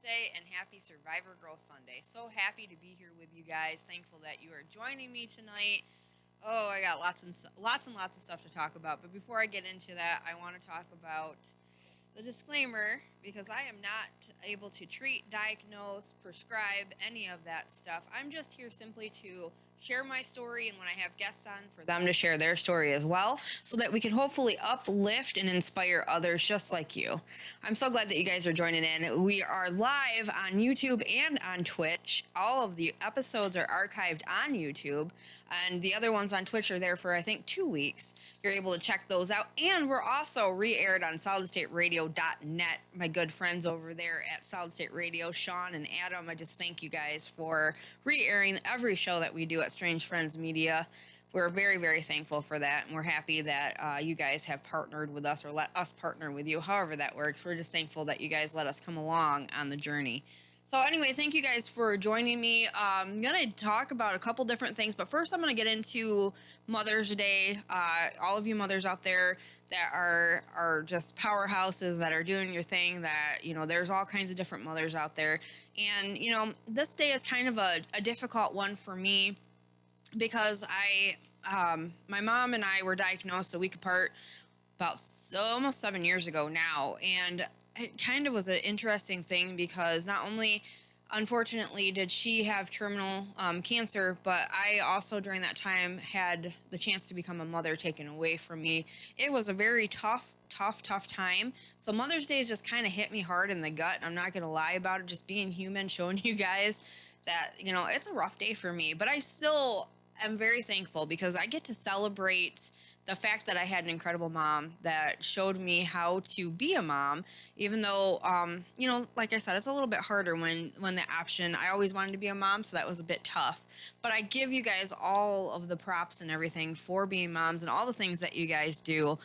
Day and happy Survivor Girl Sunday. So happy to be here with you guys. Thankful that you are joining me tonight. Oh, I got lots and lots of stuff to talk about. But before I get into that, I want to talk about the disclaimer because I am not able to treat, diagnose, prescribe any of that stuff. I'm just here simply to share my story, and when I have guests on, for them to share their story as well, so that we can hopefully uplift and inspire others just like you. I'm so glad that you guys are joining in. We are live on YouTube and on Twitch. All of the episodes are archived on YouTube, and the other ones on Twitch are there for, I think, 2 weeks. You're able to check those out, and we're also re-aired on solidstateradio.net. My good friends over there at Solid State Radio, Sean and Adam, I just thank you guys for re-airing every show that we do at Strange Friends Media. We're very, very thankful for that, and we're happy that you guys have partnered with us or let us partner with you, however that works. We're just thankful that you guys let us come along on the journey. So anyway, thank you guys for joining me. I'm going to talk about a couple different things, but first I'm going to get into Mother's Day. All of you mothers out there that are just powerhouses that are doing your thing, that, you know, there's all kinds of different mothers out there. And, you know, this day is kind of a difficult one for me because my mom and I were diagnosed a week apart about almost 7 years ago now. And it kind of was an interesting thing because not only, unfortunately, did she have terminal cancer, but I also during that time had the chance to become a mother taken away from me. It was a very tough time. So Mother's Day just kind of hit me hard in the gut. I'm not going to lie about it, just being human, showing you guys that, you know, it's a rough day for me, but I still am very thankful because I get to celebrate the fact that I had an incredible mom that showed me how to be a mom, even though, you know, like I said, it's a little bit harder when the option, I always wanted to be a mom, so that was a bit tough. But I give you guys all of the props and everything for being moms and all the things that you guys do.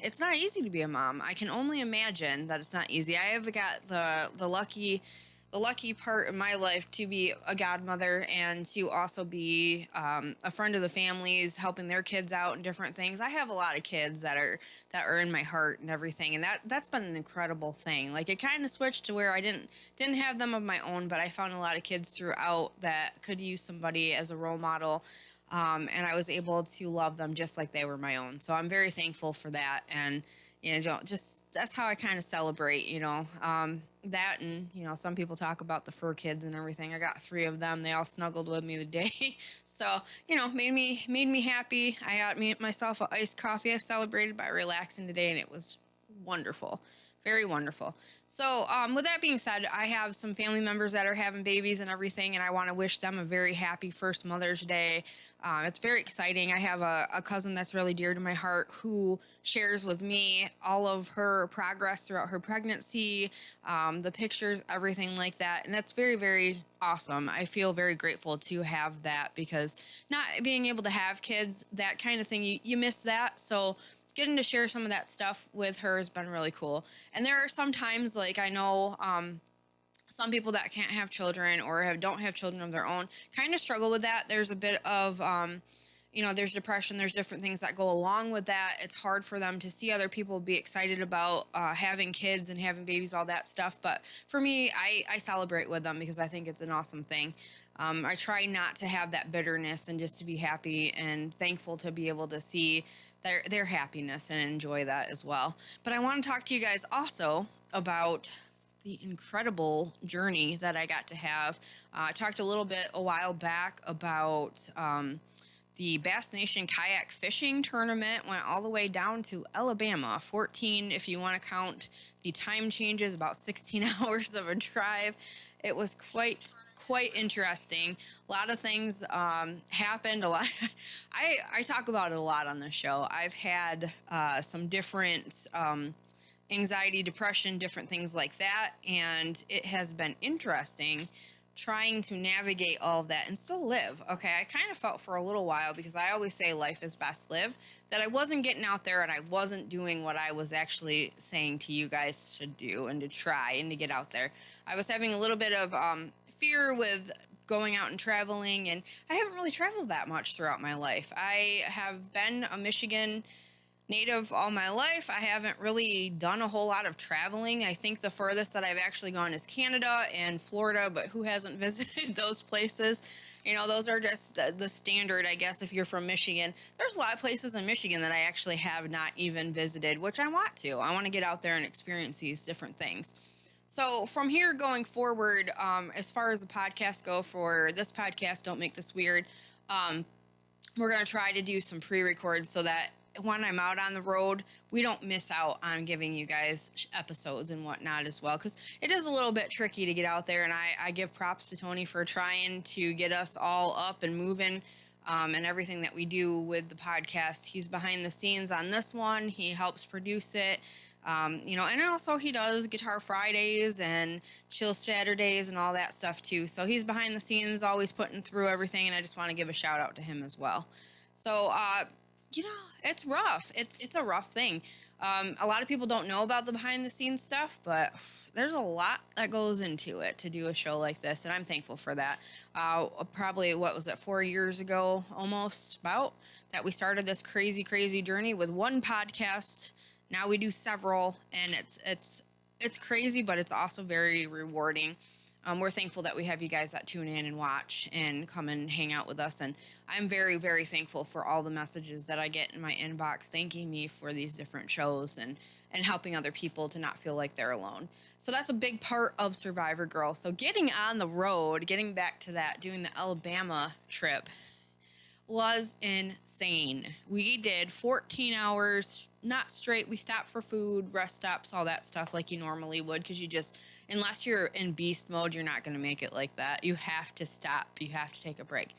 It's not easy to be a mom. I can only imagine that it's not easy. I have got the lucky part of my life to be a godmother and to also be a friend of the families, helping their kids out and different things. I have a lot of kids that are in my heart and everything, and that's been an incredible thing. Like, it kind of switched to where I didn't have them of my own, but I found a lot of kids throughout that could use somebody as a role model. And I was able to love them just like they were my own. So I'm very thankful for that. And, you know, just that's how I kind of celebrate, you know, that. And, you know, some people talk about the fur kids and everything. I got 3 of them. They all snuggled with me today. So, you know, made me happy. I got myself an iced coffee. I celebrated by relaxing today, and it was wonderful. Very wonderful. So with that being said, I have some family members that are having babies and everything, and I want to wish them a very happy first Mother's Day. It's very exciting. I have a cousin that's really dear to my heart who shares with me all of her progress throughout her pregnancy, the pictures, everything like that. And that's very, very awesome. I feel very grateful to have that because not being able to have kids, that kind of thing, you miss that. So getting to share some of that stuff with her has been really cool. And there are some times, like, I know some people that can't have children or don't have children of their own kind of struggle with that. There's a bit of, you know, there's depression, there's different things that go along with that. It's hard for them to see other people be excited about having kids and having babies, all that stuff. But for me, I celebrate with them because I think it's an awesome thing. I try not to have that bitterness and just to be happy and thankful to be able to see their happiness and enjoy that as well. But I want to talk to you guys also about the incredible journey that I got to have. I talked a little bit a while back about the Bass Nation kayak fishing tournament. Went all the way down to Alabama, 14 if you want to count the time changes, about 16 hours of a drive. It was quite interesting. A lot of things happened. A lot. I talk about it a lot on the show. I've had some different anxiety, depression, different things like that, and it has been interesting trying to navigate all of that and still live. Okay, I kind of felt for a little while, because I always say life is best lived, that I wasn't getting out there and I wasn't doing what I was actually saying to you guys to do and to try and to get out there. I was having a little bit of fear with going out and traveling, and I haven't really traveled that much throughout my life. I have been a Michigan native all my life. I haven't really done a whole lot of traveling. I think the furthest that I've actually gone is Canada and Florida, but who hasn't visited those places? You know, those are just the standard, I guess, if you're from Michigan. There's a lot of places in Michigan that I actually have not even visited, which I want to. I want to get out there and experience these different things. So from here going forward, as far as the podcast go for this podcast, Don't Make This Weird, we're going to try to do some pre-records so that when I'm out on the road, we don't miss out on giving you guys episodes and whatnot as well, because it is a little bit tricky to get out there, and I give props to Tony for trying to get us all up and moving, and everything that we do with the podcast. He's behind the scenes on this one. He helps produce it. And also he does Guitar Fridays and Chill Saturdays and all that stuff too. So he's behind the scenes, always putting through everything, and I just want to give a shout out to him as well. So, it's rough. It's a rough thing. A lot of people don't know about the behind the scenes stuff, but there's a lot that goes into it to do a show like this, and I'm thankful for that. Probably, 4 years ago, almost about, that we started this crazy, crazy journey with one podcast. Now we do several, and it's crazy, but it's also very rewarding. We're thankful that we have you guys that tune in and watch and come and hang out with us. And I'm very, very thankful for all the messages that I get in my inbox thanking me for these different shows and helping other people to not feel like they're alone. So that's a big part of Survivor Girl. So getting on the road, getting back to that, doing the Alabama trip was insane. We did 14 hours, not straight. We stopped for food, rest stops, all that stuff like you normally would, because unless you're in beast mode, you're not going to make it like that. You have to stop. You have to take a break.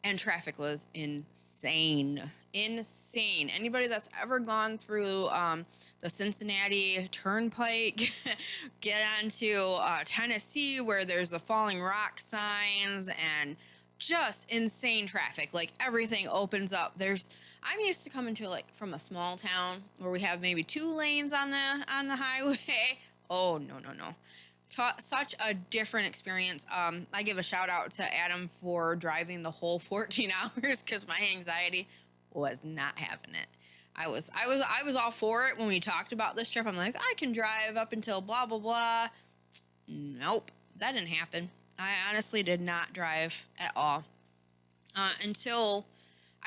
And traffic was insane. Insane. Anybody that's ever gone through the Cincinnati Turnpike, get onto Tennessee where there's the falling rock signs and just insane traffic. Like everything opens up. I'm used to coming to from a small town where we have maybe 2 lanes on the highway. Oh, no. Such a different experience. I give a shout out to Adam for driving the whole 14 hours because my anxiety was not having it. I was all for it when we talked about this trip. I'm like, I can drive up until blah, blah, blah. Nope, that didn't happen. I honestly did not drive at all until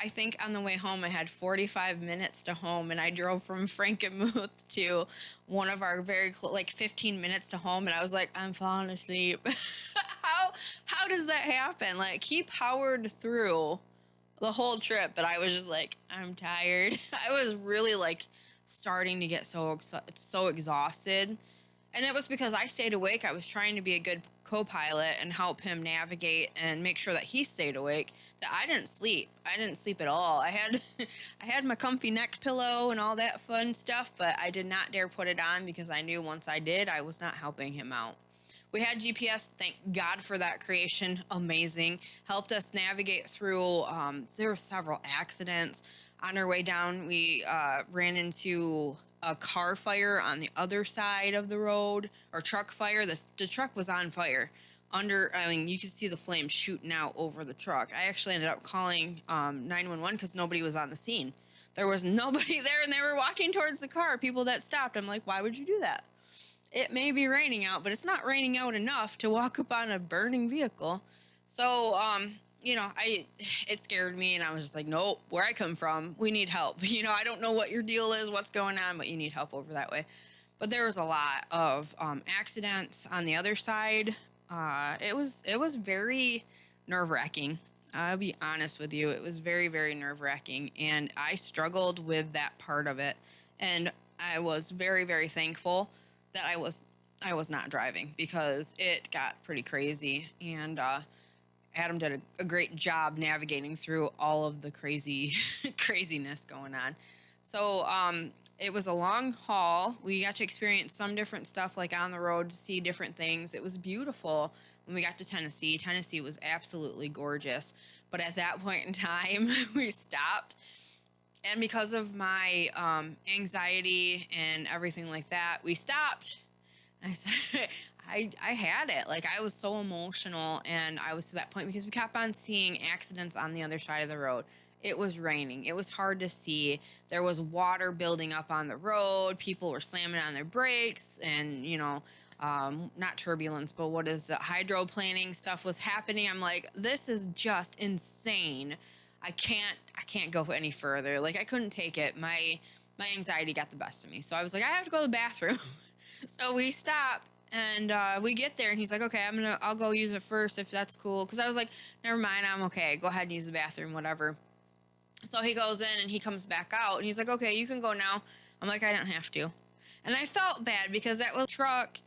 I think on the way home I had 45 minutes to home, and I drove from Frankenmuth to one of our very 15 minutes to home, and I was like, I'm falling asleep. How does that happen? Like, he powered through the whole trip, but I was just like, I'm tired. I was really starting to get so exhausted. And it was because I stayed awake. I was trying to be a good co-pilot and help him navigate and make sure that he stayed awake. That I didn't sleep. I didn't sleep at all. I had my comfy neck pillow and all that fun stuff, but I did not dare put it on because I knew once I did, I was not helping him out. We had GPS. Thank God for that creation. Amazing. Helped us navigate through. There were several accidents. On our way down, we ran into a car fire on the other side of the road, or truck fire. The truck was on fire. You could see the flames shooting out over the truck. I actually ended up calling 911 because nobody was on the scene. There was nobody there, and they were walking towards the car, people that stopped. I'm like, why would you do that? It may be raining out, but it's not raining out enough to walk up on a burning vehicle. So, it scared me, and I was just like, nope, where I come from, we need help. I don't know what your deal is, what's going on, but you need help over that way. But there was a lot of accidents on the other side. It was very nerve-wracking. I'll be honest with you. It was very, very nerve-wracking, and I struggled with that part of it. And I was very, very thankful that I was not driving because it got pretty crazy. And Adam did a great job navigating through all of the craziness going on. So it was a long haul. We got to experience some different stuff on the road, to see different things. It was beautiful when we got to Tennessee. Tennessee was absolutely gorgeous. But at that point in time, we stopped. And because of my anxiety and everything like that, we stopped. And I said, I had it. I was so emotional, and I was to that point because we kept on seeing accidents on the other side of the road. It was raining. It was hard to see. There was water building up on the road. People were slamming on their brakes, and not turbulence, but what is it? Hydroplaning stuff was happening. I'm like, this is just insane. I can't go any further. Like, I couldn't take it. My anxiety got the best of me. So I was like, I have to go to the bathroom. So we stop and we get there, and he's like, okay, I'll go use it first if that's cool. Cause I was like, never mind, I'm okay. Go ahead and use the bathroom, whatever. So he goes in and he comes back out and he's like, okay, you can go now. I'm like, I don't have to. And I felt bad because that was a truck.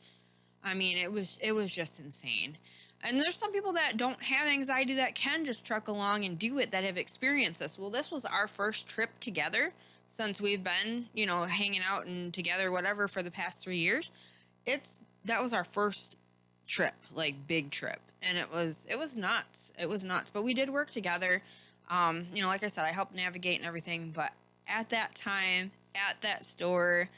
I mean, it was just insane. And there's some people that don't have anxiety that can just truck along and do it, that have experienced this. Well, this was our first trip together since we've been, hanging out and together, whatever, for the past 3 years. That was our first trip, like big trip. And it was nuts. It was nuts. But we did work together. Like I said, I helped navigate and everything. But at that time, at that store,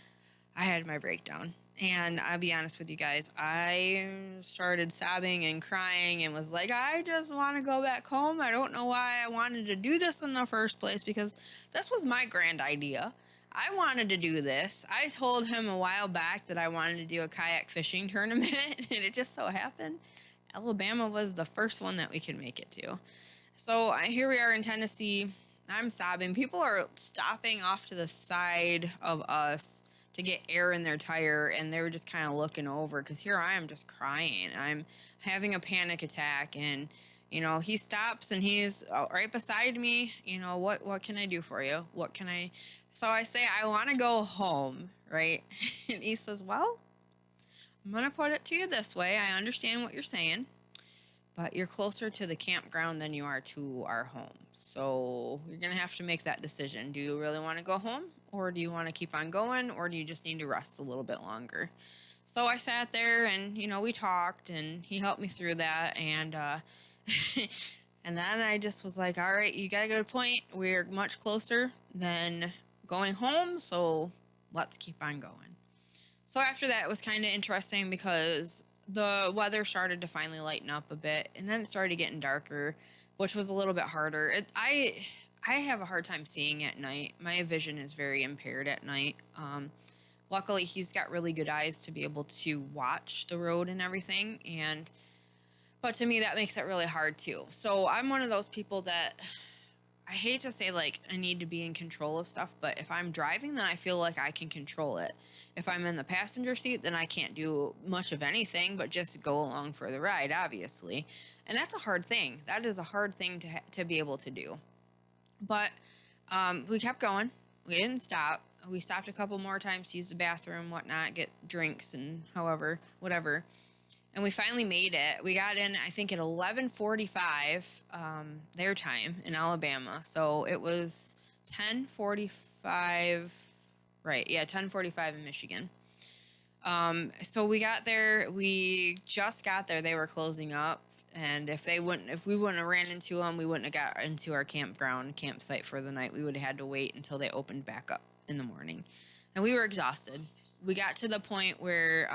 I had my breakdown. And I'll be honest with you guys, I started sobbing and crying and was like, I just want to go back home. I don't know why I wanted to do this in the first place, because this was my grand idea. I wanted to do this. I told him a while back that I wanted to do a kayak fishing tournament, and it just so happened Alabama was the first one that we could make it to. So here we are in Tennessee. I'm sobbing. People are stopping off to the side of us to get air in their tire, and they were just kind of looking over, because here I am just crying. I'm having a panic attack, and he stops and he's right beside me. What can I do for you? So I say, I want to go home, right? And he says, well, I'm going to put it to you this way. I understand what you're saying, but you're closer to the campground than you are to our home. So you're going to have to make that decision. Do you really want to go home, or do you want to keep on going, or do you just need to rest a little bit longer? So I sat there and, we talked, and he helped me through that. And, and then I just was like, all right, you got to go to point. We're much closer than going home, so let's keep on going. So after that, it was kind of interesting because the weather started to finally lighten up a bit, and then it started getting darker, which was a little bit harder. I have a hard time seeing at night. My vision is very impaired at night. Luckily, he's got really good eyes to be able to watch the road and everything, but to me, that makes it really hard too. So I'm one of those people that, I hate to say, like, I need to be in control of stuff, but if I'm driving, then I feel like I can control it. If I'm in the passenger seat, then I can't do much of anything but just go along for the ride, obviously. And that's a hard thing. That is a hard thing to be able to do. But we kept going. We didn't stop. We stopped a couple more times to use the bathroom, whatnot, get drinks and whatever. And we finally made it. We got in, I think, at 11:45 their time in Alabama. So it was 10:45, right? Yeah, 10:45 in Michigan. So we got there. We just got there. They were closing up, and if we wouldn't have ran into them, we wouldn't have got into our campsite for the night. We would have had to wait until they opened back up in the morning, and we were exhausted. We got to the point where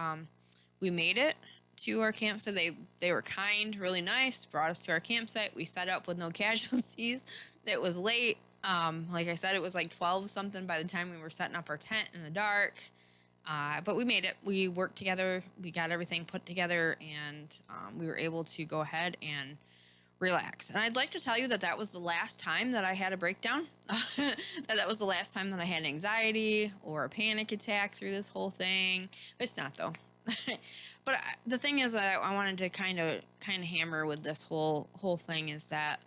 we made it to our campsite. They were kind, really nice, brought us to our campsite. We set up with no casualties. It was late. Like I said, it was like 12 something by the time we were setting up our tent in the dark. But we made it. We worked together. We got everything put together, and we were able to go ahead and relax. And I'd like to tell you that was the last time that I had a breakdown. that was the last time that I had anxiety or a panic attack through this whole thing. It's not, though. But the thing is that I wanted to kind of hammer with this whole thing is that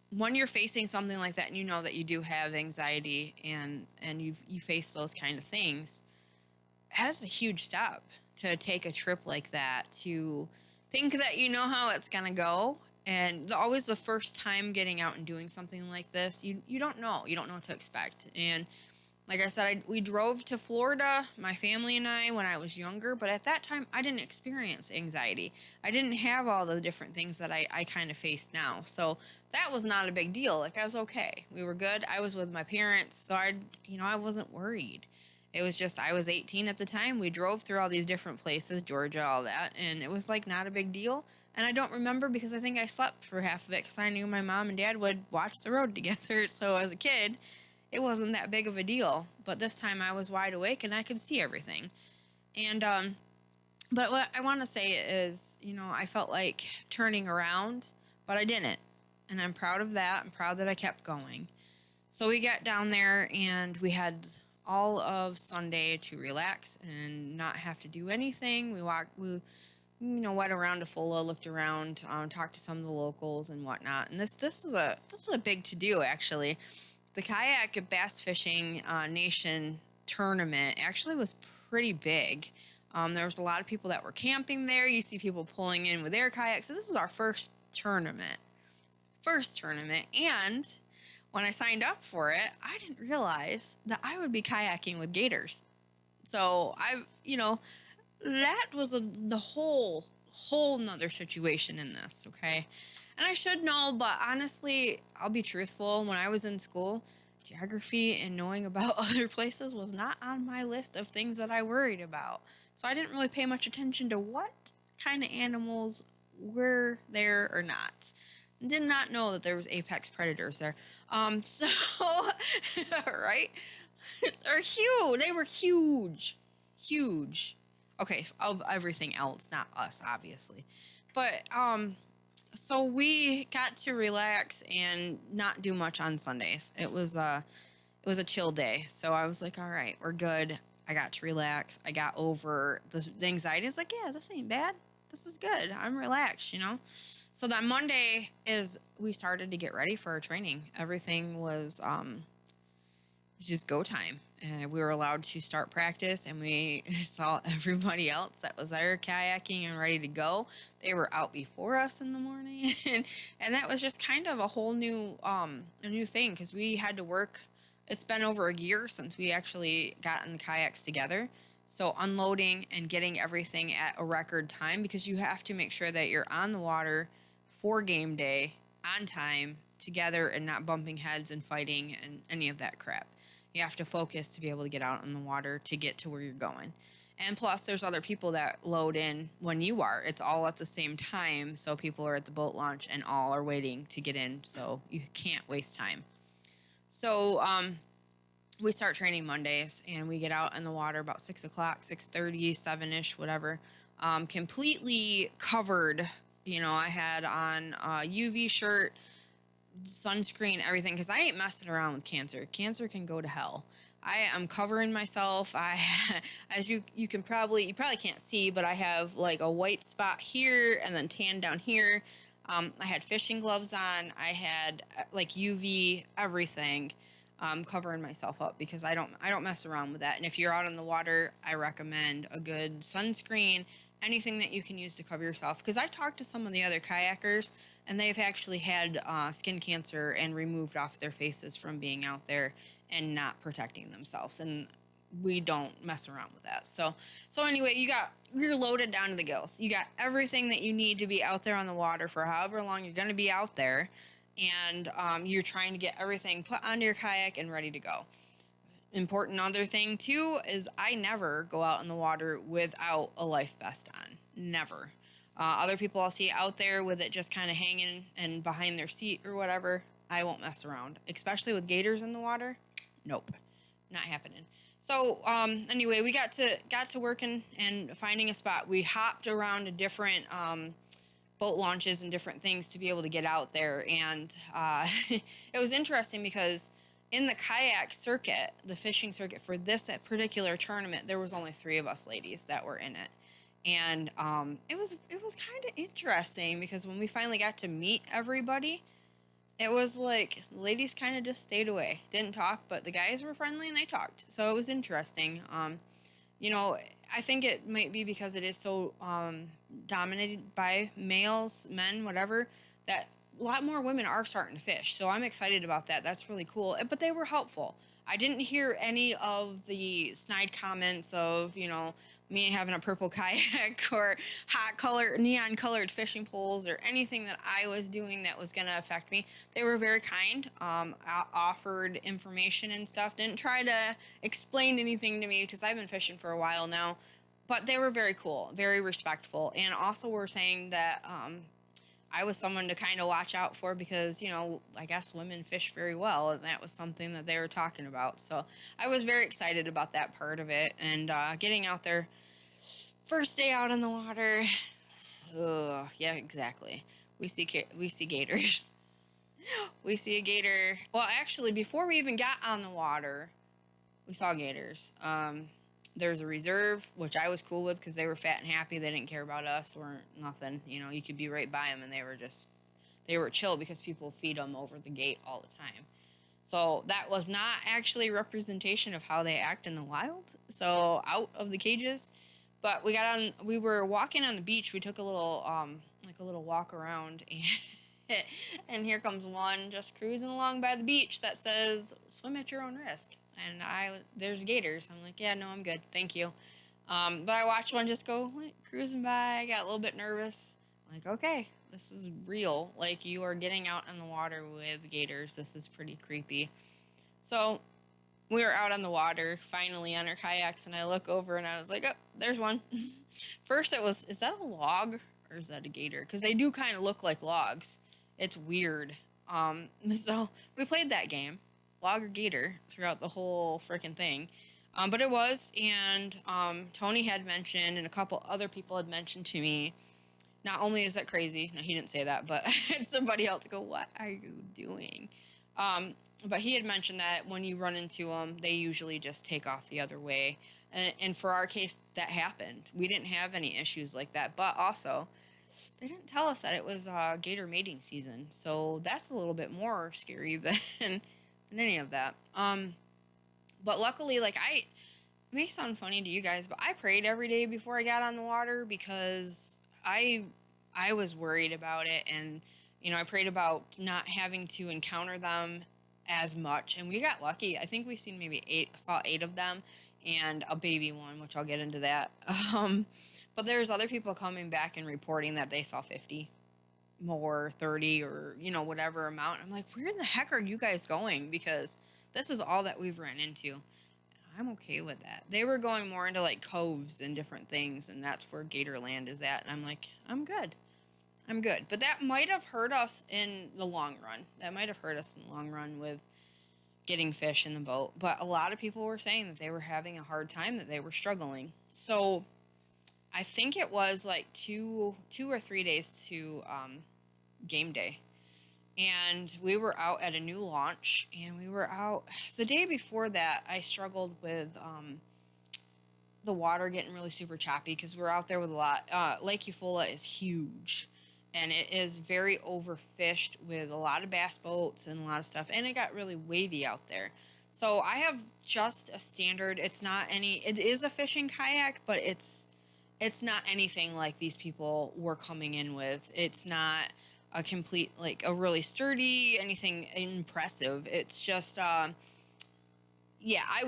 when you're facing something like that, and you know that you do have anxiety and you face those kind of things, that's a huge step to take a trip like that, to think that you know how it's gonna go. And always the first time getting out and doing something like this, you don't know what to expect. And like I said, we drove to Florida, my family and I, when I was younger. But at that time, I didn't experience anxiety. I didn't have all the different things that I kind of face now. So that was not a big deal. Like, I was okay. We were good. I was with my parents, so I wasn't worried. It was just, I was 18 at the time. We drove through all these different places, Georgia, all that. And it was like not a big deal. And I don't remember because I think I slept for half of it because I knew my mom and dad would watch the road together. So as a kid, it wasn't that big of a deal. But this time I was wide awake and I could see everything. And, but what I want to say is, I felt like turning around, but I didn't. And I'm proud of that. I'm proud that I kept going. So we got down there and we had all of Sunday to relax and not have to do anything. We went around to Fulla, looked around, talked to some of the locals and whatnot. And this is a big to do actually. The kayak bass fishing nation tournament actually was pretty big. There was a lot of people that were camping there. You see people pulling in with their kayaks. So this is our first tournament. And when I signed up for it, I didn't realize that I would be kayaking with Gators. So that was the whole nother situation in this, okay? And I should know, but honestly, I'll be truthful. When I was in school, geography and knowing about other places was not on my list of things that I worried about. So I didn't really pay much attention to what kind of animals were there or not. Did not know that there was apex predators there. Right? They're huge. They were huge. Huge. Okay, of everything else, not us, obviously. But, so we got to relax and not do much on Sundays. It was a chill day. So I was like, all right, we're good. I got to relax. I got over the anxiety. I was like, yeah, this ain't bad. This is good. I'm relaxed, So that Monday we started to get ready for our training. Everything was just go time. We were allowed to start practice, and we saw everybody else that was there kayaking and ready to go. They were out before us in the morning, and that was just kind of a whole new thing because we had to work. It's been over a year since we actually got in the kayaks together. So unloading and getting everything at a record time because you have to make sure that you're on the water for game day on time together and not bumping heads and fighting and any of that crap. You have to focus to be able to get out on the water to get to where you're going. And plus, there's other people that load in when you are. It's all at the same time, so people are at the boat launch and all are waiting to get in, so you can't waste time. So we start training Mondays, and we get out in the water about 6 o'clock, 6:30, 7-ish, whatever, completely covered. I had on a UV shirt, sunscreen, everything, because I ain't messing around with cancer. Cancer can go to hell. I am covering myself. As you probably can't see, but I have like a white spot here and then tan down here. I had fishing gloves on. I had like UV everything, covering myself up because I don't mess around with that. And if you're out on the water, I recommend a good sunscreen, anything that you can use to cover yourself. Because I talked to some of the other kayakers, and they've actually had skin cancer and removed off their faces from being out there and not protecting themselves. And we don't mess around with that. So anyway, you're loaded down to the gills. You got everything that you need to be out there on the water for however long you're going to be out there. And you're trying to get everything put onto your kayak and ready to go. Important other thing, too, is I never go out in the water without a life vest on. Never. Other people I'll see out there with it just kind of hanging and behind their seat or whatever. I won't mess around. Especially with gators in the water. Nope. Not happening. So, anyway, we got to working and finding a spot. We hopped around to different boat launches and different things to be able to get out there. And it was interesting because in the kayak circuit, the fishing circuit for this particular tournament, there was only 3 of us ladies that were in it. And it was kind of interesting because when we finally got to meet everybody, it was like ladies kind of just stayed away, didn't talk, but the guys were friendly and they talked. So it was interesting. I think it might be because it is so dominated by males, men, whatever, that a lot more women are starting to fish. So I'm excited about that. That's really cool. But they were helpful. I didn't hear any of the snide comments of, me having a purple kayak or neon colored fishing poles or anything that I was doing that was going to affect me. They were very kind, offered information and stuff. Didn't try to explain anything to me because I've been fishing for a while now. but they were very cool, very respectful, and also were saying that I was someone to kind of watch out for because, I guess women fish very well, and that was something that they were talking about. So I was very excited about that part of it, and getting out there, first day out on the water. Yeah, exactly. We see gators. We see a gator. Well, actually, before we even got on the water, we saw gators. There's a reserve, which I was cool with because they were fat and happy. They didn't care about us or nothing. You could be right by them, and they were chill because people feed them over the gate all the time. So that was not actually a representation of how they act in the wild. So out of the cages, but we were walking on the beach. We took a little, like a little walk around, and and here comes one just cruising along by the beach that says swim at your own risk. And there's gators. I'm like, yeah, no, I'm good, thank you. But I watched one just go like, cruising by. I got a little bit nervous. I'm like, okay, this is real. Like, you are getting out in the water with gators. This is pretty creepy. So we were out on the water finally on our kayaks, and I look over and I was like, oh, there's one. First it was, is that a log or is that a gator? Because they do kind of look like logs. It's weird. So we played that game, log or gator, throughout the whole freaking thing. But it was, and Tony had mentioned, and a couple other people had mentioned to me, not only is that crazy, no, he didn't say that, but somebody else go, what are you doing? But he had mentioned that when you run into them, they usually just take off the other way. And for our case, that happened. We didn't have any issues like that, but also, they didn't tell us that it was gator mating season, so that's a little bit more scary than any of that. But luckily, like, it may sound funny to you guys, but I prayed every day before I got on the water because I was worried about it, and I prayed about not having to encounter them as much, and we got lucky. I think we saw 8 of them, and a baby one, which I'll get into that. But there's other people coming back and reporting that they saw 50 more, 30, or whatever amount. I'm like, where the heck are you guys going? Because this is all that we've ran into. I'm okay with that. They were going more into like coves and different things, and that's where Gatorland is at. And I'm like, I'm good. But that might have hurt us in the long run. With getting fish in the boat. But a lot of people were saying that they were having a hard time, that they were struggling. So I think it was like 2 or 3 days to game day. And we were out at a new launch, and we were out the day before that. I struggled with the water getting really super choppy because we're out there with a lot. Lake Eufaula is huge, and it is very overfished with a lot of bass boats and a lot of stuff, and it got really wavy out there. So I have just a standard. It is a fishing kayak, but it's not anything like these people were coming in with. It's not a complete, like, a really sturdy, anything impressive. It's just, I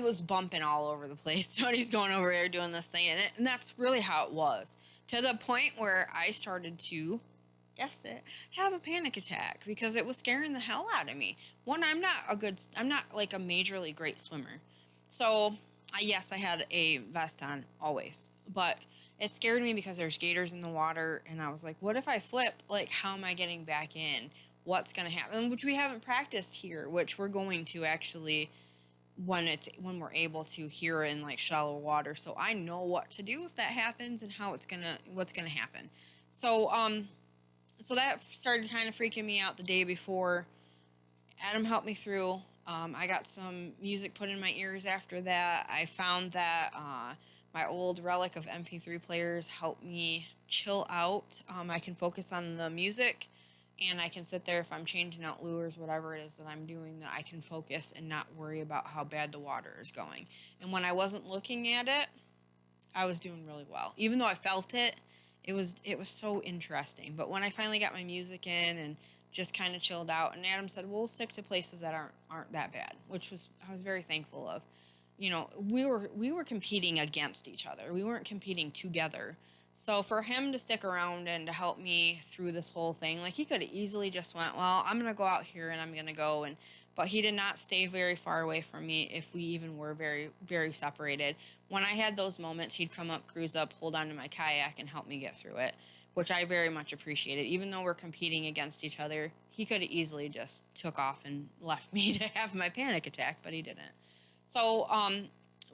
was bumping all over the place. Tony's going over there doing this thing, and that's really how it was. To the point where I started to, guess it, have a panic attack because it was scaring the hell out of me. One, I'm not like a majorly great swimmer. So, yes, I had a vest on always, but it scared me because there's gators in the water, and I was like, what if I flip? Like, how am I getting back in? What's going to happen? Which we haven't practiced here, which we're going to actually when we're able to here in like shallow water. So I know what to do if that happens and what's going to happen. So that started kind of freaking me out the day before. Adam helped me through. I got some music put in my ears after that. I found that my old relic of MP3 players helped me chill out. I can focus on the music, and I can sit there if I'm changing out lures, whatever it is that I'm doing, that I can focus and not worry about how bad the water is going. And when I wasn't looking at it, I was doing really well. Even though I felt it, it was so interesting. But when I finally got my music in and just kind of chilled out, and Adam said, we'll stick to places that aren't that bad, which I was very thankful of. We were competing against each other. We weren't competing together. So for him to stick around and to help me through this whole thing, like he could have easily just went, well, I'm gonna go out here and I'm gonna go, and but he did not stay very far away from me if we even were very, very separated. When I had those moments, he'd come up, cruise up, hold onto my kayak and help me get through it, which I very much appreciated. Even though we're competing against each other, he could have easily just took off and left me to have my panic attack, but he didn't. So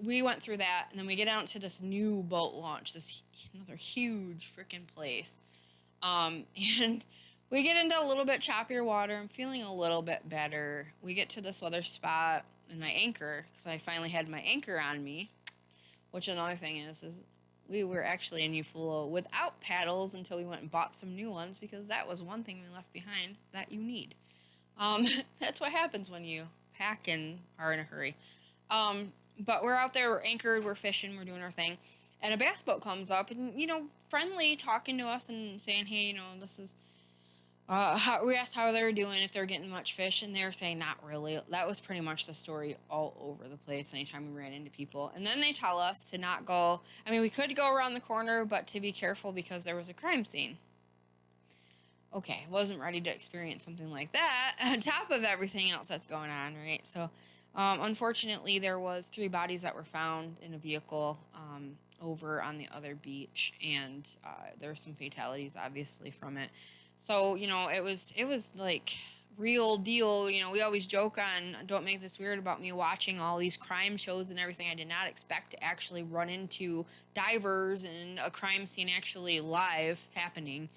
we went through that, and then we get out to this new boat launch, this another huge freaking place. And we get into a little bit choppier water. I'm feeling a little bit better. We get to this other spot, and I anchor, because I finally had my anchor on me, which another thing is we were actually in Ufolo without paddles until we went and bought some new ones, because that was one thing we left behind that you need. That's what happens when you pack and are in a hurry. But we're out there, we're anchored, we're fishing, we're doing our thing. And a bass boat comes up and, friendly, talking to us and saying, hey, this is, we asked how they were doing, if they were getting much fish, and they were saying not really. That was pretty much the story all over the place anytime we ran into people. And then they tell us to not go, we could go around the corner, but to be careful because there was a crime scene. Okay, wasn't ready to experience something like that on top of everything else that's going on, right? So, unfortunately, there was 3 bodies that were found in a vehicle over on the other beach, and there were some fatalities, obviously, from it. So, it was like real deal. We always joke on, don't make this weird about me watching all these crime shows and everything. I did not expect to actually run into divers and a crime scene actually live happening.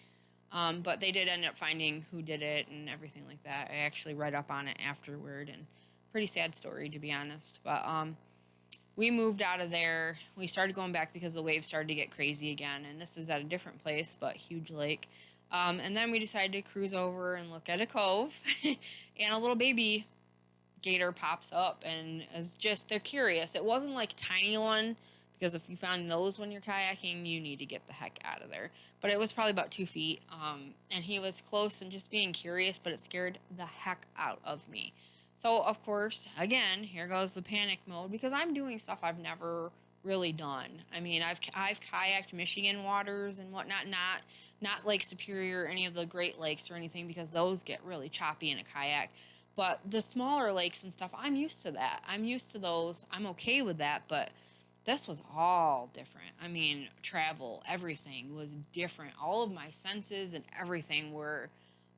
But they did end up finding who did it and everything like that. I actually read up on it afterward, and pretty sad story, to be honest. But we moved out of there. We started going back because the waves started to get crazy again, and this is at a different place, but huge lake. And then we decided to cruise over and look at a cove, and a little baby gator pops up, and they're curious. It wasn't like a tiny one, because if you found those when you're kayaking, you need to get the heck out of there. But it was probably about 2 feet, and he was close and just being curious, but it scared the heck out of me. So, of course, again, here goes the panic mode, because I'm doing stuff I've never really done. I've kayaked Michigan waters and whatnot, not Lake Superior or any of the Great Lakes or anything, because those get really choppy in a kayak. But the smaller lakes and stuff, I'm used to that. I'm used to those. I'm okay with that, but this was all different. Travel, everything was different. All of my senses and everything were,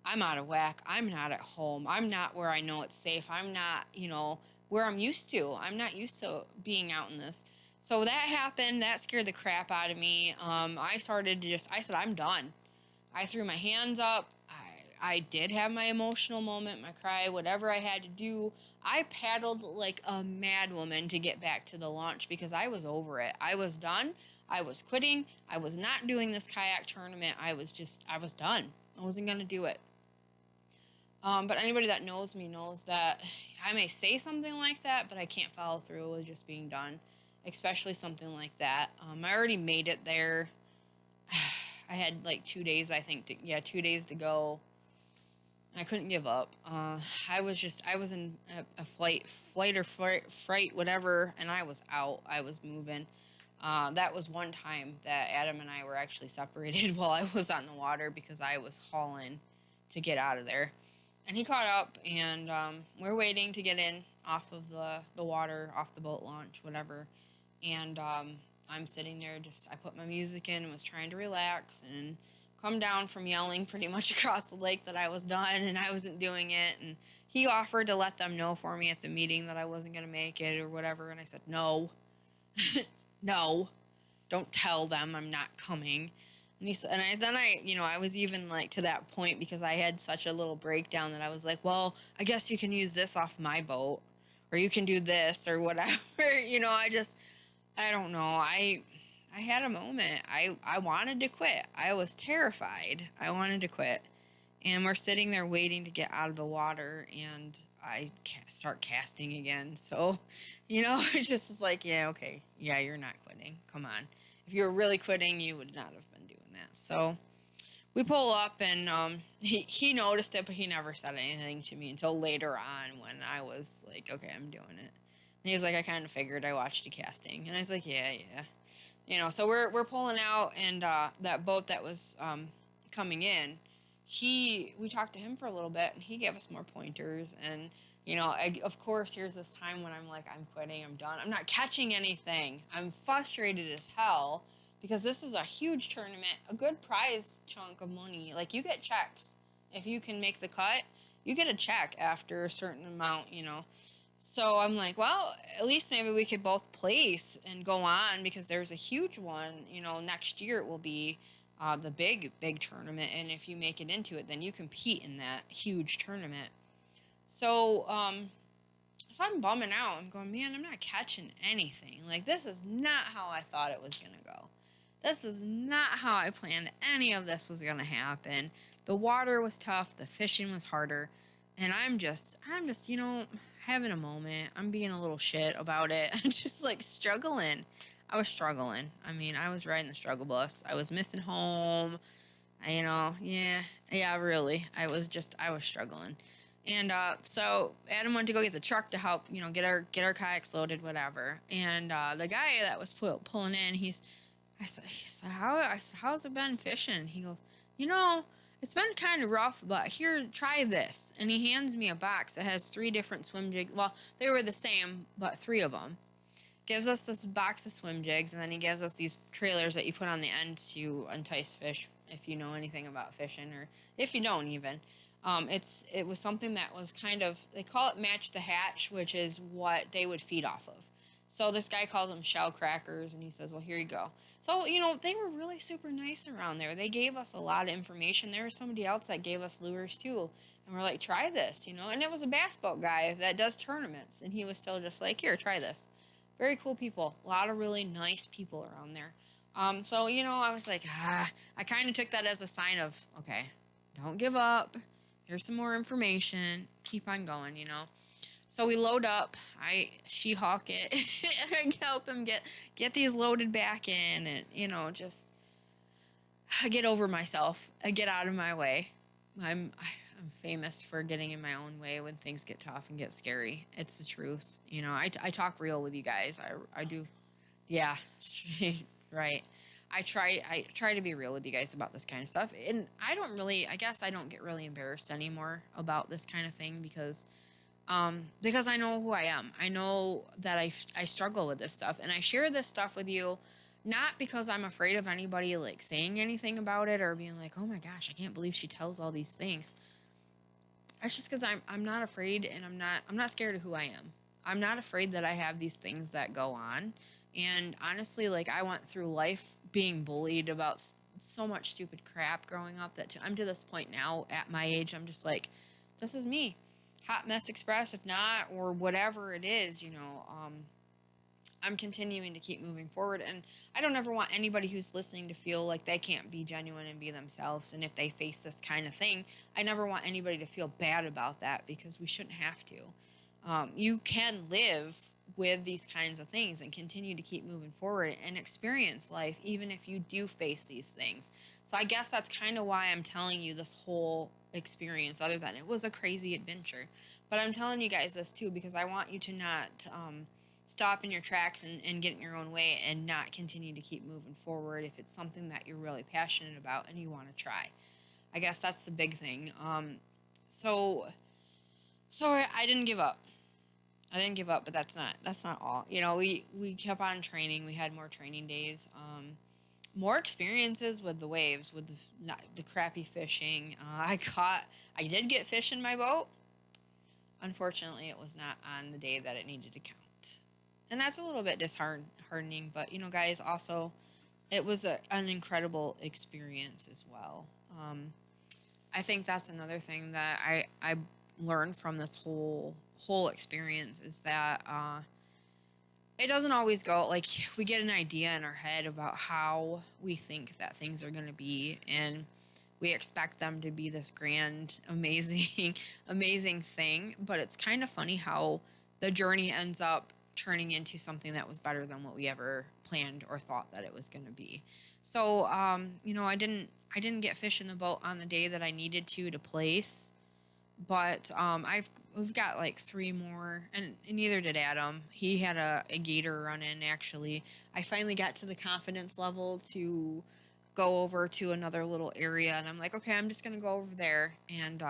I'm out of whack. I'm not at home. I'm not where I know it's safe. I'm not, where I'm used to. I'm not used to being out in this. So that happened. That scared the crap out of me. I said, I'm done. I threw my hands up. I did have my emotional moment, my cry, whatever I had to do. I paddled like a mad woman to get back to the launch, because I was over it. I was done. I was quitting. I was not doing this kayak tournament. I was done. I wasn't going to do it. But anybody that knows me knows that I may say something like that, but I can't follow through with just being done, especially something like that. I already made it there. I had like 2 days, I think, 2 days to go. I couldn't give up. I was in a fright, whatever, and I was out. I was moving. That was one time that Adam and I were actually separated while I was on the water, because I was hauling to get out of there. And he caught up, and we're waiting to get in off of the water, off the boat launch, whatever. And I'm sitting there, I put my music in and was trying to relax and come down from yelling pretty much across the lake that I was done and I wasn't doing it. And he offered to let them know for me at the meeting that I wasn't going to make it or whatever. And I said, no, no, don't tell them I'm not coming. And he said, I was even like to that point, because I had such a little breakdown that I was like, well, I guess you can use this off my boat, or you can do this or whatever. I don't know. I had a moment. I wanted to quit. I was terrified. I wanted to quit. And we're sitting there waiting to get out of the water, and I start casting again. So, it just was like, yeah, okay. Yeah, you're not quitting. Come on. If you were really quitting, you would not have been doing that. So we pull up, and he noticed it, but he never said anything to me until later on, when I was like, okay, I'm doing it. And he was like, I kind of figured, I watched you casting. And I was like, yeah. So we're pulling out, and that boat that was coming in, we talked to him for a little bit, and he gave us more pointers. And of course, here's this time when I'm like, I'm quitting, I'm done, I'm not catching anything, I'm frustrated as hell, because this is a huge tournament, a good prize chunk of money. Like, you get checks if you can make the cut. You get a check after a certain amount. So I'm like, well, at least maybe we could both place and go on, because there's a huge one. Next year it will be the big tournament, and if you make it into it, then you compete in that huge tournament. So so I'm bumming out. I'm going, man, I'm not catching anything. Like, this is not how I thought it was gonna go. This is not how I planned any of this was gonna happen. The water was tough, the fishing was harder, and I'm just having a moment. I'm being a little shit about it. I'm just like struggling. I was struggling. I mean, I was riding the struggle bus. I was missing home. Yeah, really. I was struggling. And so Adam went to go get the truck to help, get our kayaks loaded, whatever. And the guy that was pulling in, I said, how's it been fishing? He goes, it's been kind of rough, but here, try this. And he hands me a box that has 3 different swim jigs. Well, they were the same, but 3 of them. Gives us this box of swim jigs, and then he gives us these trailers that you put on the end to entice fish, if you know anything about fishing, or if you don't even. It was something that was kind of, they call it match the hatch, which is what they would feed off of. So this guy calls them shell crackers, and he says, well, here you go. So, they were really super nice around there. They gave us a lot of information. There was somebody else that gave us lures too. And we're like, try this, And it was a bass boat guy that does tournaments. And he was still just like, here, try this. Very cool people. A lot of really nice people around there. So, I was like, I kind of took that as a sign of, okay, don't give up. Here's some more information. Keep on going, So we load up. I She-Hawk it. I help him get these loaded back in, and just get over myself. I get out of my way. I'm famous for getting in my own way when things get tough and get scary. It's the truth. I talk real with you guys. I do. Yeah, right. I try to be real with you guys about this kind of stuff, and I guess I don't get really embarrassed anymore about this kind of thing, because I know who I am. I know that I struggle with this stuff, and I share this stuff with you, not because I'm afraid of anybody like saying anything about it or being like, oh my gosh, I can't believe she tells all these things. It's just because I'm not afraid, and I'm not scared of who I am. I'm not afraid that I have these things that go on. And honestly, like, I went through life being bullied about so much stupid crap growing up that I'm to this point now at my age. I'm just like, this is me. Hot Mess Express, if not, or whatever it is, I'm continuing to keep moving forward. And I don't ever want anybody who's listening to feel like they can't be genuine and be themselves. And if they face this kind of thing, I never want anybody to feel bad about that, because we shouldn't have to. You can live with these kinds of things and continue to keep moving forward and experience life, even if you do face these things. So I guess that's kind of why I'm telling you this whole experience, other than it was a crazy adventure. But I'm telling you guys this too, because I want you to not stop in your tracks and get in your own way, and not continue to keep moving forward if it's something that you're really passionate about and you want to try. I guess that's the big thing. So I didn't give up. But that's not all. We kept on training. We had more training days, more experiences with the waves, with the crappy fishing. I did get fish in my boat. Unfortunately, it was not on the day that it needed to count, and that's a little bit disheartening. But guys, also, it was an incredible experience as well. I think that's another thing that I learned from this whole experience, is that it doesn't always go like we get an idea in our head about how we think that things are going to be, and we expect them to be this grand, amazing thing. But it's kind of funny how the journey ends up turning into something that was better than what we ever planned or thought that it was going to be. So I didn't get fish in the boat on the day that I needed to place. But we've got like three more, and neither did Adam. He had a gator run in. Actually, I finally got to the confidence level to go over to another little area, and I'm like, okay, I'm just gonna go over there. And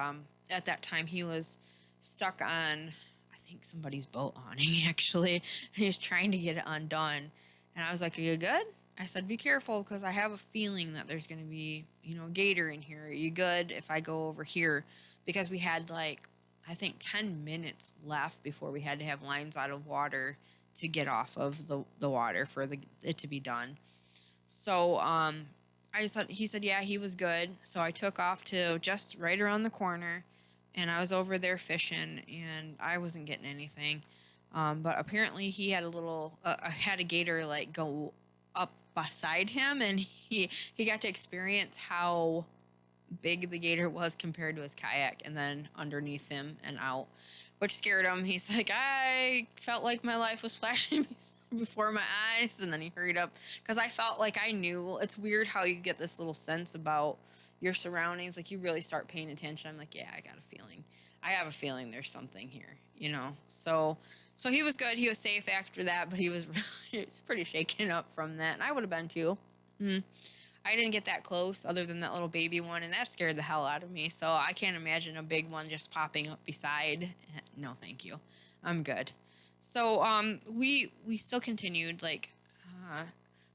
at that time, he was stuck on, I think somebody's boat awning actually, and he's trying to get it undone. And I was like, are you good? I said, be careful because I have a feeling that there's gonna be, a gator in here. Are you good if I go over here? Because we had like, I think 10 minutes left before we had to have lines out of water to get off of the water for it to be done. So he said, yeah, he was good. So I took off to just right around the corner, and I was over there fishing, and I wasn't getting anything. But apparently he had had a gator like go up beside him, and he got to experience how big the gator was compared to his kayak, and then underneath him and out, which scared him. He's like, I felt like my life was flashing before my eyes, and then he hurried up because I felt like I knew. It's weird how you get this little sense about your surroundings, like you really start paying attention. I'm like, yeah, I have a feeling there's something here. So he was good. He was safe after that, but he was really, he was pretty shaken up from that, and I would have been too. I didn't get that close other than that little baby one, and that scared the hell out of me. So I can't imagine a big one just popping up beside. No, thank you. I'm good. So we still continued. Like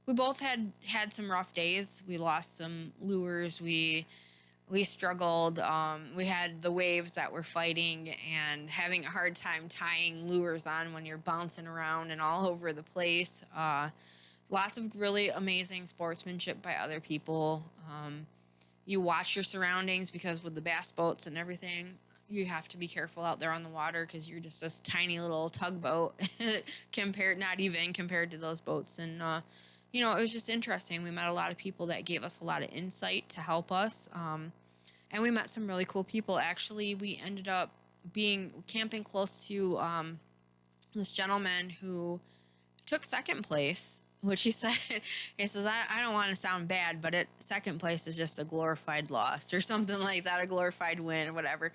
we both had some rough days. We lost some lures. We struggled. We had the waves that were fighting and having a hard time tying lures on when you're bouncing around and all over the place. Lots of really amazing sportsmanship by other people. You watch your surroundings because with the bass boats and everything, you have to be careful out there on the water because you're just this tiny little tugboat compared to those boats. And, it was just interesting. We met a lot of people that gave us a lot of insight to help us. And we met some really cool people. Actually, we ended up camping close to this gentleman who took second place, which he says, I don't want to sound bad, but second place is just a glorified loss or something like that, a glorified win or whatever.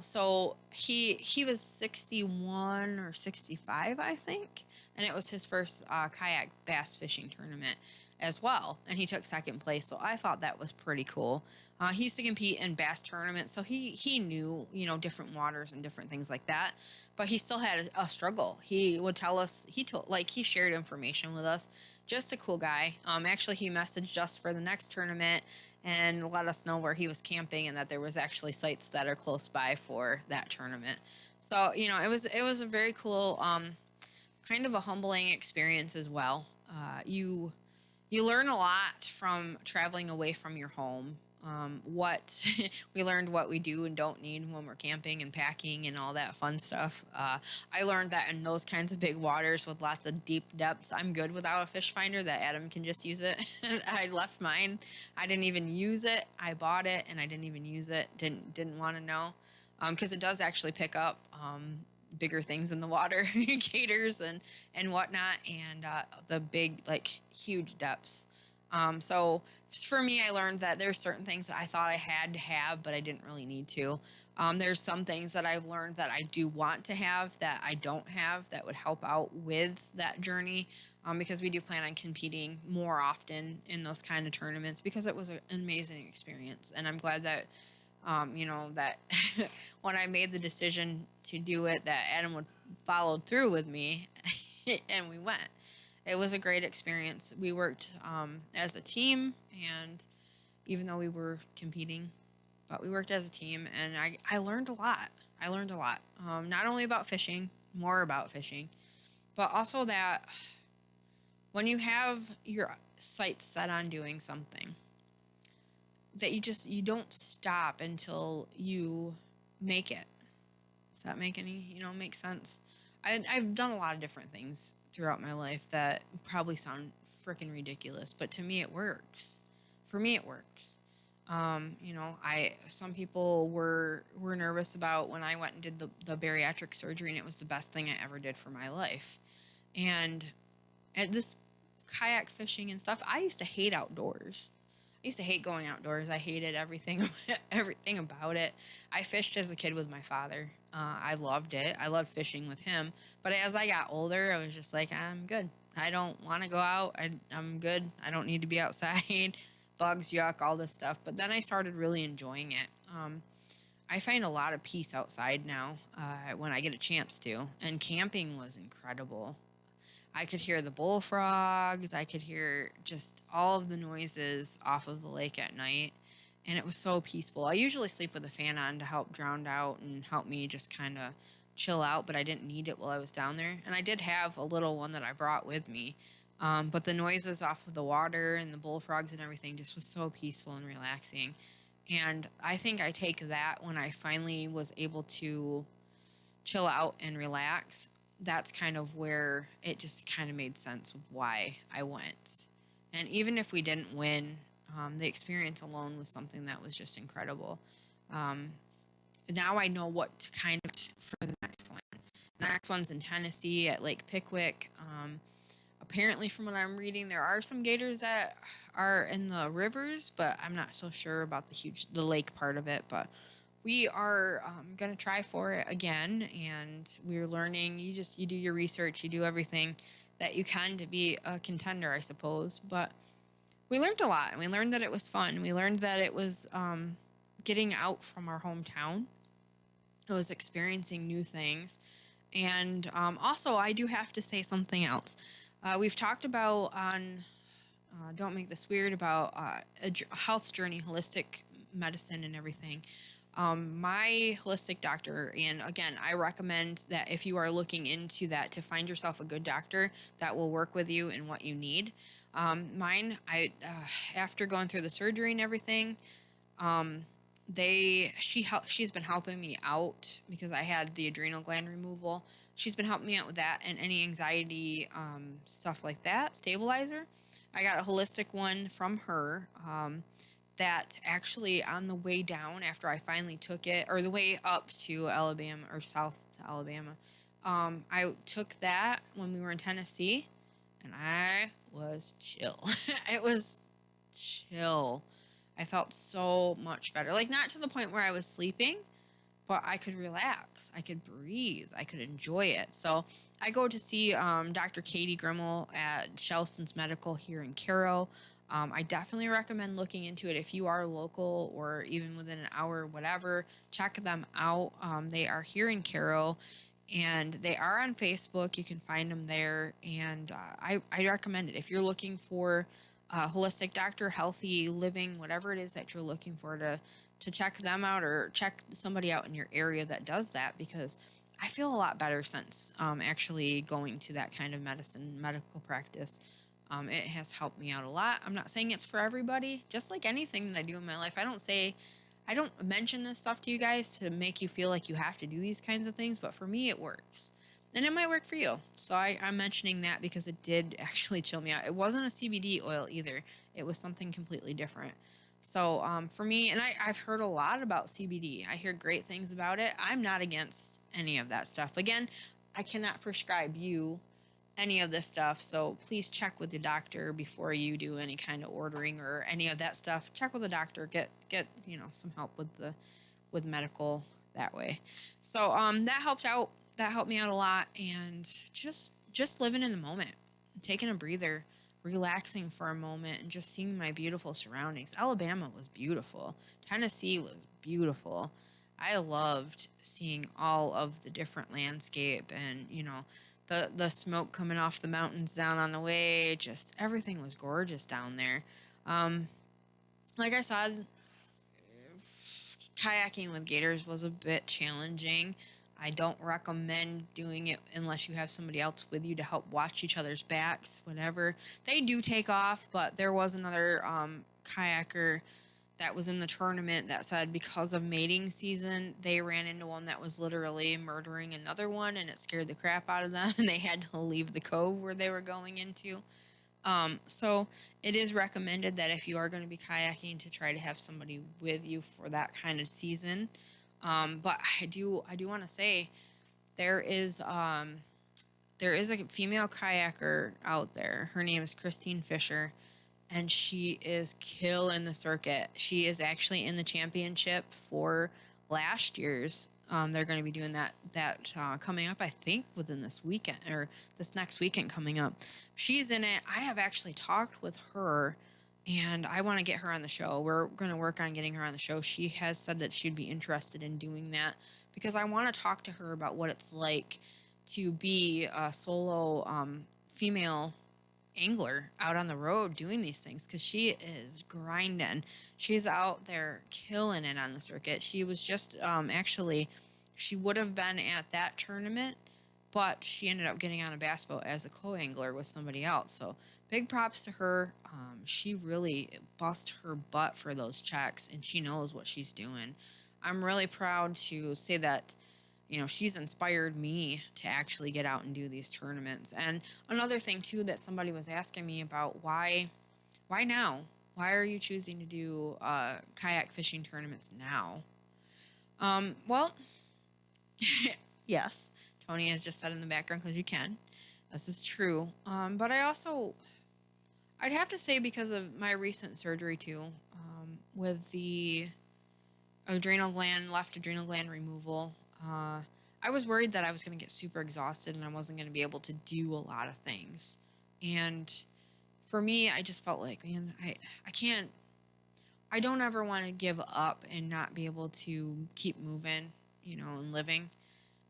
So he was 61 or 65, I think. And it was his first kayak bass fishing tournament as well. And he took second place. So I thought that was pretty cool. He used to compete in bass tournaments, so he knew, different waters and different things like that. But he still had a struggle. He would tell us, he shared information with us. Just a cool guy. Actually, he messaged us for the next tournament and let us know where he was camping and that there was actually sites that are close by for that tournament. So, it was a very cool, kind of a humbling experience as well. You learn a lot from traveling away from your home. We learned what we do and don't need when we're camping and packing and all that fun stuff. I learned that in those kinds of big waters with lots of deep depths, I'm good without a fish finder, that Adam can just use it. I left mine. I didn't even use it. I bought it and I didn't even use it. Didn't want to know. Cause it does actually pick up, bigger things in the water, gators and whatnot. And, the big, like huge depths. So for me, I learned that there's certain things that I thought I had to have, but I didn't really need to. There's some things that I've learned that I do want to have that I don't have that would help out with that journey. Because we do plan on competing more often in those kind of tournaments because it was an amazing experience. And I'm glad that, that when I made the decision to do it, that Adam would followed through with me and we went. It was a great experience. We worked as a team, and even though we were competing, but we worked as a team, and I learned a lot. Not only about fishing, more about fishing, but also that when you have your sights set on doing something, that you don't stop until you make it. Does that make make sense? I've done a lot of different things throughout my life that probably sound freaking ridiculous, but to me it works. For me it works. Some people were nervous about when I went and did the bariatric surgery, and it was the best thing I ever did for my life. And at this kayak fishing and stuff, I used to hate outdoors. I used to hate going outdoors. I hated everything, everything about it. I fished as a kid with my father. I loved it. I loved fishing with him. But as I got older, I was just like, I'm good. I don't want to go out. I'm good. I don't need to be outside. Bugs, yuck, all this stuff. But then I started really enjoying it. I find a lot of peace outside now when I get a chance to. And camping was incredible. I could hear the bullfrogs. I could hear just all of the noises off of the lake at night. And it was so peaceful. I usually sleep with a fan on to help drown out and help me just kind of chill out, but I didn't need it while I was down there. And I did have a little one that I brought with me. But the noises off of the water and the bullfrogs and everything just was so peaceful and relaxing. And I think I take that when I finally was able to chill out and relax. That's kind of where it just kind of made sense of why I went. And even if we didn't win, the experience alone was something that was just incredible. Um, Now I know what to kind of for the next one. The next one's in Tennessee at Lake Pickwick. Apparently, from what I'm reading, there are some gators that are in the rivers, but I'm not so sure about the lake part of it. But we are going to try for it again, and we're learning. You do your research, you do everything that you can to be a contender, I suppose. But we learned a lot, and we learned that it was fun. We learned that it was getting out from our hometown. It was experiencing new things. And also, I do have to say something else. We've talked about on Don't Make This Weird about a health journey, holistic medicine, and everything. My holistic doctor, and again, I recommend that if you are looking into that, to find yourself a good doctor that will work with you and what you need. Mine, after going through the surgery and everything, she's been helping me out because I had the adrenal gland removal. She's been helping me out with that and any anxiety stuff like that, stabilizer. I got a holistic one from her. That actually on the way down after I finally took it, or the way up to Alabama or south to Alabama, I took that when we were in Tennessee, and I was chill. It was chill. I felt so much better. Like, not to the point where I was sleeping, but I could relax. I could breathe. I could enjoy it. So I go to see Dr. Katie Grimmel at Shelson's Medical here in Cairo. I definitely recommend looking into it if you are local or even within an hour, whatever. Check them out. They are here in Cairo, and they are on Facebook. You can find them there, and I recommend it. If you're looking for a holistic doctor, healthy living, whatever it is that you're looking for, to check them out or check somebody out in your area that does that, because I feel a lot better since actually going to that kind of medical practice. It has helped me out a lot. I'm not saying it's for everybody. Just like anything that I do in my life, I don't mention this stuff to you guys to make you feel like you have to do these kinds of things, but for me, it works. And it might work for you. So I'm mentioning that because it did actually chill me out. It wasn't a CBD oil either. It was something completely different. So for me, and I've heard a lot about CBD. I hear great things about it. I'm not against any of that stuff. Again, I cannot prescribe you any of this stuff, so please check with the doctor before you do any kind of ordering or any of that stuff. Check with the doctor, get some help with medical that way. So that helped out. That helped me out a lot, and just living in the moment, taking a breather, relaxing for a moment, and just seeing my beautiful surroundings. Alabama was beautiful. Tennessee was beautiful. I loved seeing all of the different landscape and, the smoke coming off the mountains down on the way. Just everything was gorgeous down there. Like I said, kayaking with gators was a bit challenging. I don't recommend doing it unless you have somebody else with you to help watch each other's backs, whatever. They do take off, but there was another kayaker that was in the tournament that said because of mating season, they ran into one that was literally murdering another one, and it scared the crap out of them, and they had to leave the cove where they were going into. So it is recommended that if you are going to be kayaking, to try to have somebody with you for that kind of season. But I do want to say there is a female kayaker out there. Her name is Christine Fisher, and she is killing the circuit. She is actually in the championship for last year's. They're going to be doing that coming up, I think, within this weekend or this next weekend coming up. She's in it. I have actually talked with her, and I want to get her on the show. We're going to work on getting her on the show. She has said that she'd be interested in doing that because I want to talk to her about what it's like to be a solo female angler out on the road doing these things, because she is grinding. She's out there killing it on the circuit. She was just actually, she would have been at that tournament, but she ended up getting on a bass boat as a co-angler with somebody else. So big props to her. She really bust her butt for those checks, and she knows what she's doing. I'm really proud to say that, she's inspired me to actually get out and do these tournaments. And another thing too that somebody was asking me about, why now? Why are you choosing to do kayak fishing tournaments now? Well, yes, Tony has just said in the background, because you can. This is true. But I'd have to say, because of my recent surgery too, with the left adrenal gland removal, I was worried that I was going to get super exhausted and I wasn't going to be able to do a lot of things. And for me, I just felt like, man, I don't ever want to give up and not be able to keep moving, and living.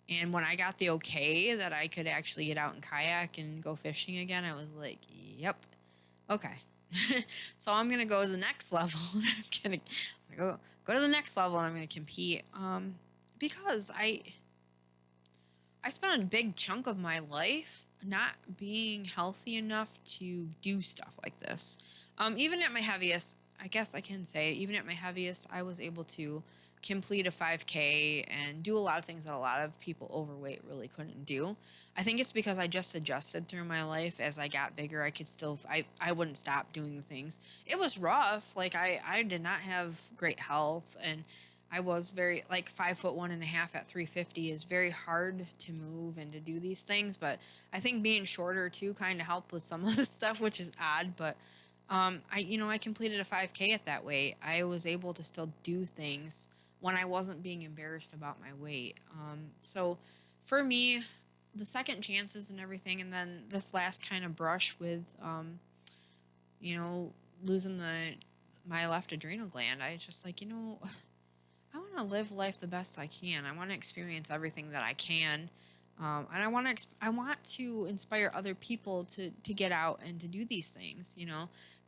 And when I got the okay that I could actually get out and kayak and go fishing again, I was like, yep, okay. So I'm going to go to the next level. I'm going to go to the next level, and I'm going to compete. Because I spent a big chunk of my life not being healthy enough to do stuff like this. Even at my heaviest, I guess I can say, even at my heaviest, I was able to complete a 5K and do a lot of things that a lot of people overweight really couldn't do. I think it's because I just adjusted through my life. As I got bigger, I wouldn't stop doing the things. It was rough. Like, I did not have great health, and I was very, like, 5'1.5" at 350 is very hard to move and to do these things. But I think being shorter too kind of helped with some of the stuff, which is odd. But I completed a 5K at that weight. I was able to still do things when I wasn't being embarrassed about my weight. So for me, the second chances and everything, and then this last kind of brush with, losing my left adrenal gland, I was just like, I want to live life the best I can. I want to experience everything that I can. And I want to inspire other people to get out and to do these things.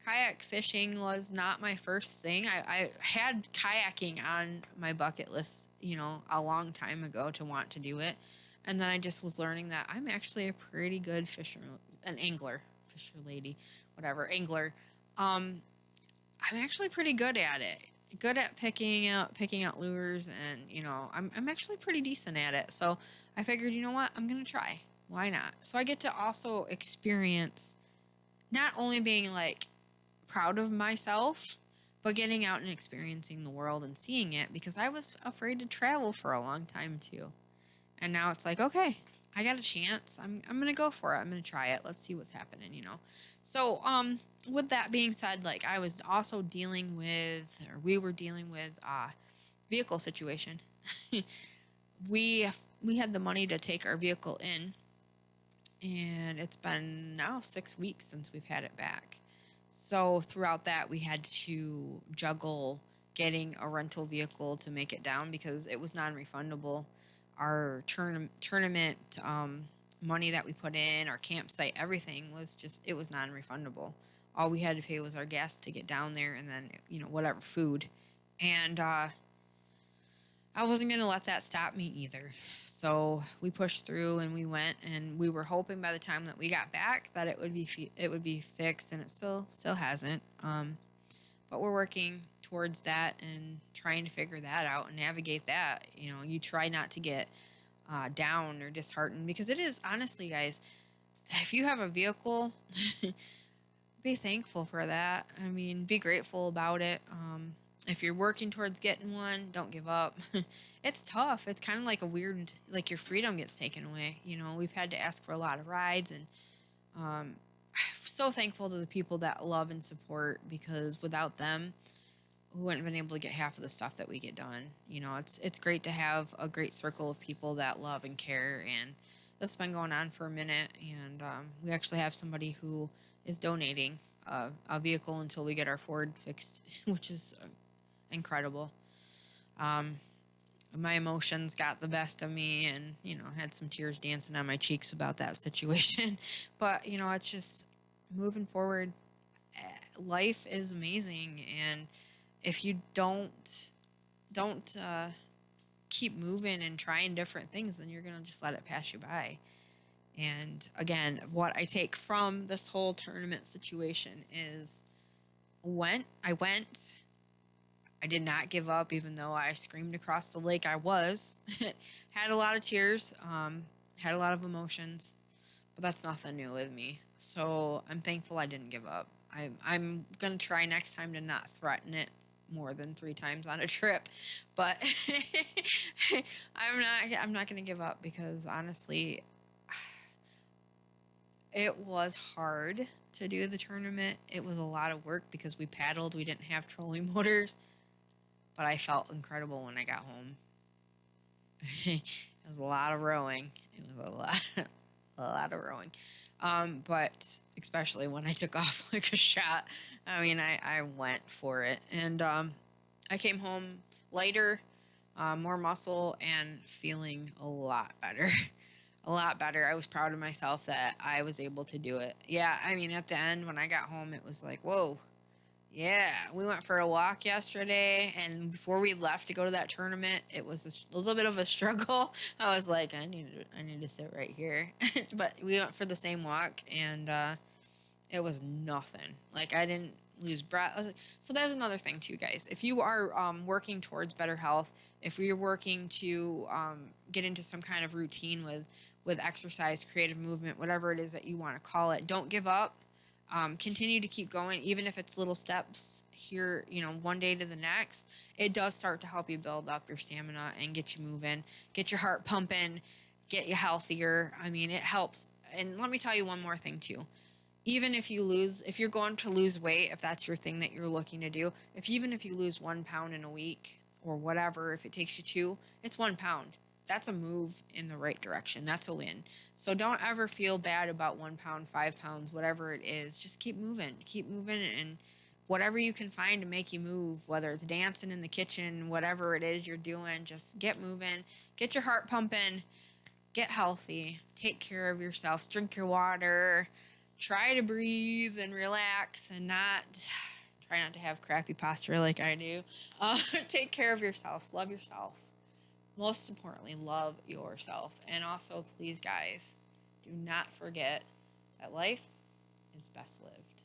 Kayak fishing was not my first thing. I had kayaking on my bucket list, a long time ago, to want to do it. And then I just was learning that I'm actually a pretty good angler. I'm actually pretty good at it. Good at picking out lures, and I'm actually pretty decent at it. So I figured, you know what, I'm gonna try. Why not? So I get to also experience not only being like proud of myself, but getting out and experiencing the world and seeing it, because I was afraid to travel for a long time too. And now it's like, okay, I got a chance. I'm gonna go for it. I'm gonna try it. Let's see what's happening, So with that being said, like, I was also we were dealing with vehicle situation. we had the money to take our vehicle in, and it's been now 6 weeks since we've had it back. So throughout that, we had to juggle getting a rental vehicle to make it down, because it was non-refundable. Our tournament money that we put in, our campsite, everything it was non-refundable. All we had to pay was our gas to get down there, and then, whatever food. And I wasn't going to let that stop me either. So we pushed through and we went, and we were hoping by the time that we got back that it would be fixed, and it still hasn't. But we're working towards that and trying to figure that out and navigate that. You try not to get down or disheartened, because it is, honestly, guys, if you have a vehicle, be thankful for that. I mean, be grateful about it. If you're working towards getting one, don't give up. It's tough. It's kind of like like your freedom gets taken away. We've had to ask for a lot of rides, and so thankful to the people that love and support, because without them, we wouldn't have been able to get half of the stuff that we get done. It's great to have a great circle of people that love and care, and that's been going on for a minute. And we actually have somebody who is donating a vehicle until we get our Ford fixed, which is incredible. Um, my emotions got the best of me, and had some tears dancing on my cheeks about that situation. But it's just moving forward. Life is amazing, and if you don't keep moving and trying different things, then you're gonna just let it pass you by. And again, what I take from this whole tournament situation is, went, I did not give up, even though I screamed across the lake. I was had a lot of tears, had a lot of emotions, but that's nothing new with me. So I'm thankful I didn't give up. I'm gonna try next time to not threaten it more than 3 times on a trip, but I'm not gonna give up, because honestly, it was hard to do the tournament. It was a lot of work because we paddled. We didn't have trolling motors, but I felt incredible when I got home. It was a lot of rowing. It was a lot of rowing. But especially when I took off like a shot. I mean, I went for it. And I came home lighter, more muscle, and feeling a lot better. A lot better. I was proud of myself that I was able to do it. Yeah, I mean, at the end, when I got home, it was like, whoa. Yeah, we went for a walk yesterday, and before we left to go to that tournament, it was a little bit of a struggle. I was like, I need to sit right here, but we went for the same walk, and it was nothing. Like, I didn't lose breath. So there's another thing too, guys. If you are working towards better health, if you're working to get into some kind of routine with exercise, creative movement, whatever it is that you want to call it, don't give up. Continue to keep going, even if it's little steps here, one day to the next. It does start to help you build up your stamina and get you moving, get your heart pumping, get you healthier. I mean, it helps. And let me tell you one more thing too. Even if you're going to lose weight, if that's your thing that you're looking to do, even if you lose 1 pound in a week or whatever, if it takes you 2, it's 1 pound. That's a move in the right direction. That's a win. So don't ever feel bad about 1 pound, 5 pounds, whatever it is. Just keep moving, and whatever you can find to make you move, whether it's dancing in the kitchen, whatever it is you're doing, just get moving, get your heart pumping, get healthy, take care of yourself, drink your water, try to breathe and relax, and try not to have crappy posture like I do. Take care of yourselves, love yourself. Most importantly, love yourself. And also, please, guys, do not forget that life is best lived.